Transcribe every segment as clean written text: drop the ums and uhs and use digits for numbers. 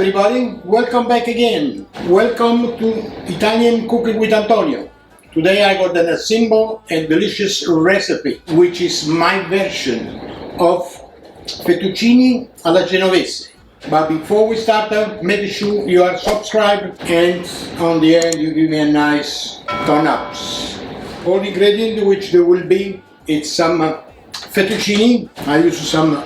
everybody, welcome back again. Welcome to Italian Cooking with Antonio. Today I got a simple and delicious recipe, which is my version of Fettucine Alla Genovese. But before we start, make sure you are subscribed and on the end you give me a nice thumbs up. All the ingredients which there will be, it's some fettuccine. I use some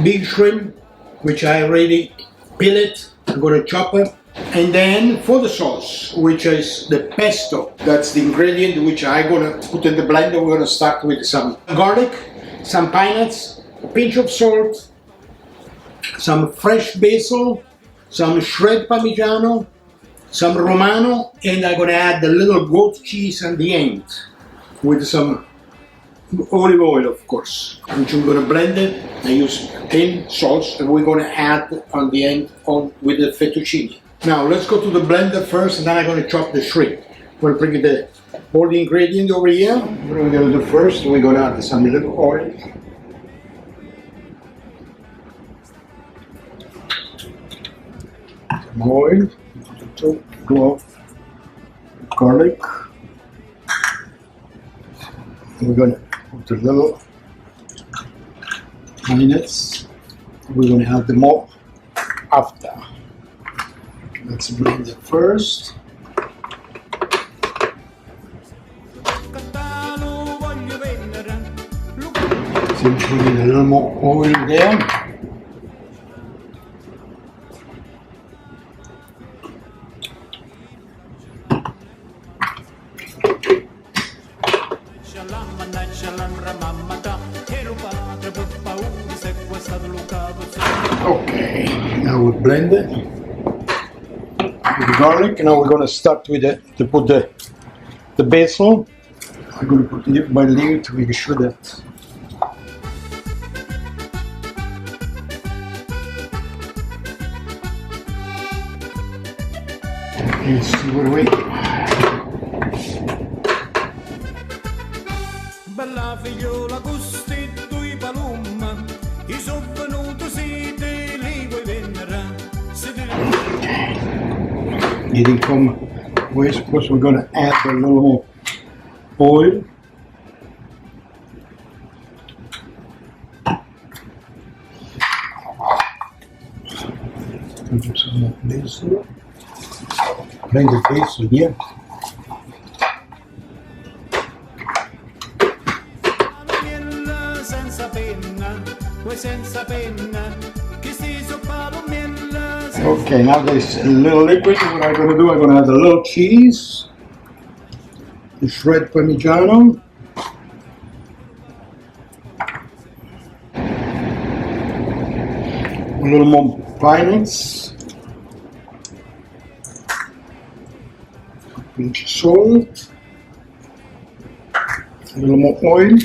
big shrimp which I already peel it. I'm gonna chop it. And then for the sauce, which is the pesto, that's the ingredient which I'm gonna put in the blender. We're gonna start with some garlic, some pine nuts, a pinch of salt, some fresh basil, some shred parmigiano, some romano, and I'm gonna add a little goat cheese at the end with some olive oil, of course, which I'm gonna blend it. I use thin sauce, and we're gonna add on the end on with the fettuccine. Now let's go to the blender first, and then I'm gonna chop the shrimp. We'll bring all the ingredients over here. What we're gonna do first, we're gonna add some little oil. Some oil, clove, garlic. And we're gonna put a little minutes. We're gonna add them all after. Let's blend it first. So put in a little more oil there. Okay, now we blend it with the garlic. Now we're gonna start with to put the basil. I'm gonna put it by layer to make sure that let's see what we Bella figliola gusti tui palumma I son venuto si te li vuoi vendere getting from waste. Of course, we're gonna add a little more oil. Do some more basil. Blend the basil here. Okay, now there's a little liquid. What I'm going to do, I'm going to add a little cheese, the shred parmigiano, a little more pine nuts, a pinch of salt, a little more oil.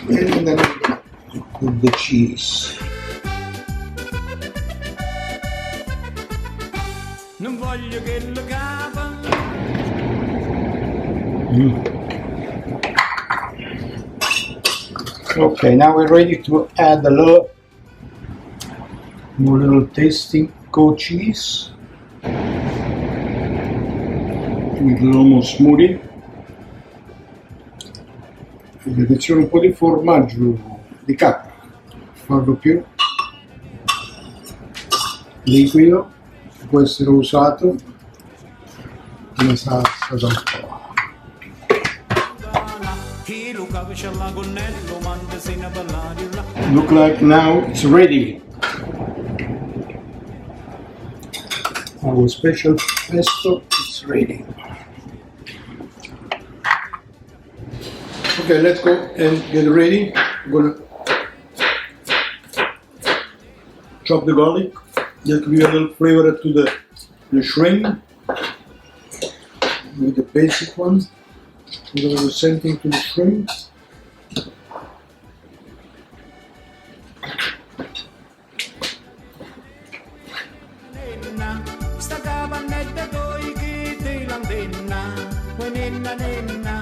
And then with the cheese. Okay, now we're ready to add a little tasty goat cheese. With a little more smoothie. Addizione un po' di formaggio di capra, farlo più liquido, può essere usato come salsa da un po'. Look like now it's ready. Our special pesto is ready. Okay, let's go and get ready. I'm gonna chop the garlic. Just give a little flavor to the shrimp with the basic one. We're gonna do the same thing to the shrimp.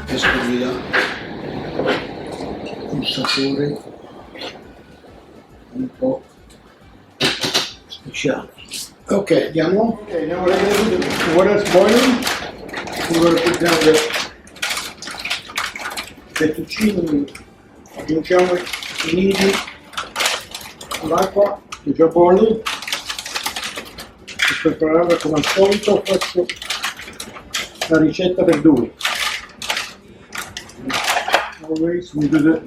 Questo mi dà un sapore un po' speciale. Ok, andiamo. Ok, andiamo a vedere the water's boiling. We're going to put down the fettuccine. Aggiungiamo i nidi all'acqua che già bolle. Per prepararla come al solito faccio la ricetta per due. Always we do the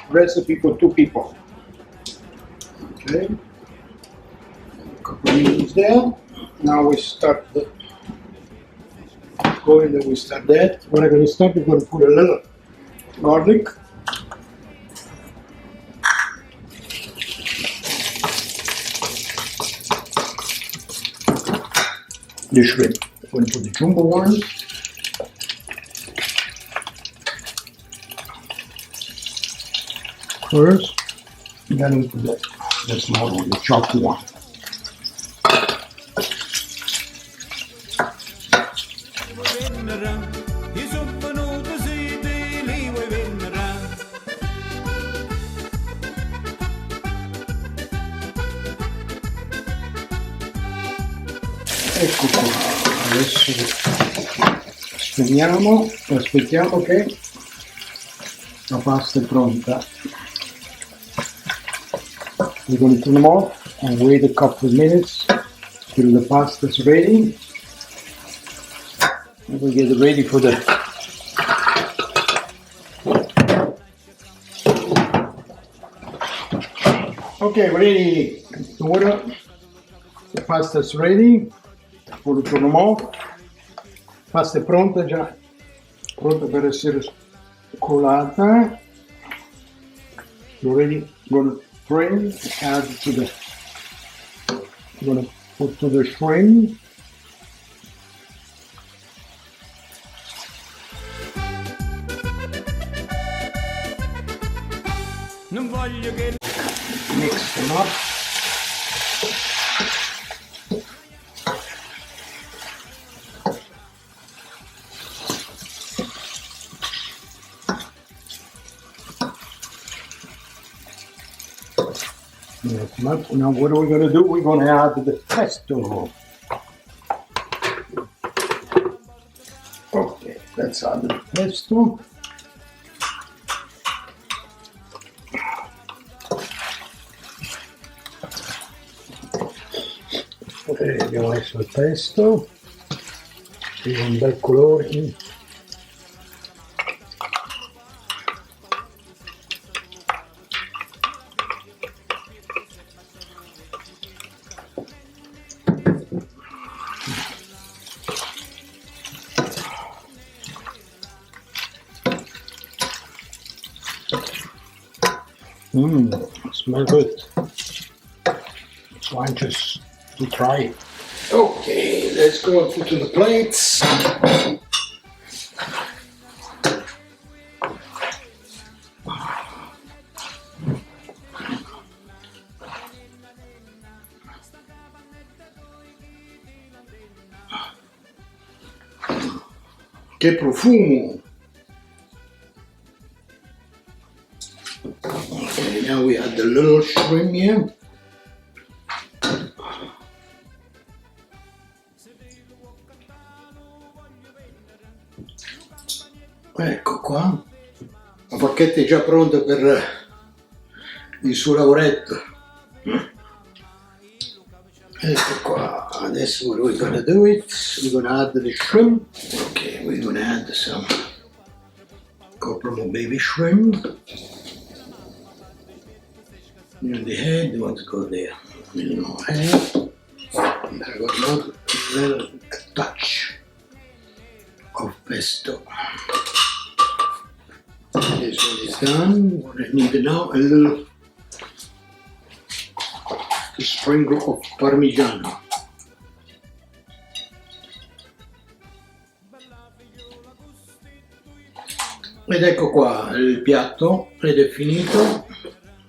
recipe for 2 people. Okay. A couple of minutes there. Now we start the going and we start that. When I'm going to start, we're going to put a little garlic. The shrimp. I'm going to put the jumbo one. First, and then we put the small one, the chopped one. Ecco qua, adesso spegniamo e aspettiamo che la pasta è pronta. We're going to turn them off and wait a couple of minutes till the pasta is ready. And we'll get it ready for the okay, ready. The water, the pasta is ready. We'll turn them off. Pasta è pronta già, pronta per essere colata. You're ready. Gonna frame, add to the, I'm gonna put to the shrimp. Mix them up. Now what are we going to do? We're going to add the pesto. Okay, let's add the pesto. Ok, abbiamo messo il pesto. C'è un bel colore. Smells good. So I'm just to try it. Okay, let's go and put to the plates. Che profumo! Okay, now we add the little shrimp here. Ecco qua, la bacchetta è già pronta per il suo lavoretto. Ecco qua, adesso we're gonna do it. We're gonna add the shrimp. Okay, we're gonna add some couple more baby shrimp. And the head, you want to go there. A little more head. And I got a little touch of pesto. This one is done. What I need now, a little sprinkle of parmigiano. Ed ecco qua il piatto ed è finito.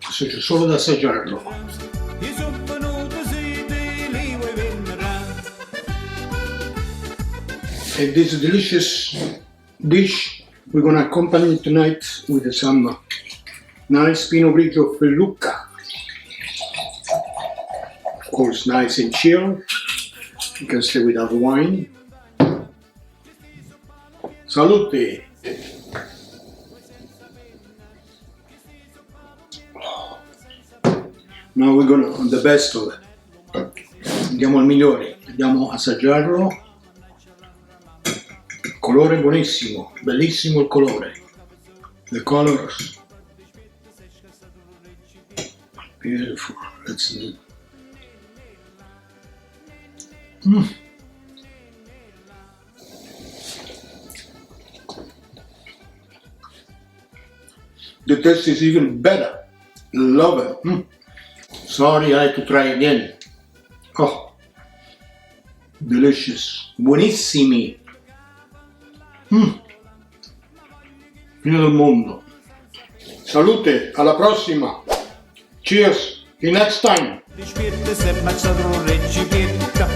Adesso c'è solo da assaggiarlo. And this delicious dish we're going to accompany tonight with some nice Pinot Grigio Lucca. course, nice and chill. You can stay without wine. Salute! Now we're gonna on the best of it. Andiamo al migliore, andiamo a assaggiarlo. Il colore è buonissimo, bellissimo il colore. The colors. Beautiful. That's it. The taste is even better. Love it. Sorry, I had to try again. Oh, delicious. Buonissimi. Fine del mondo. Salute, alla prossima. Cheers, till next time. Di spirito se baciato un recipietta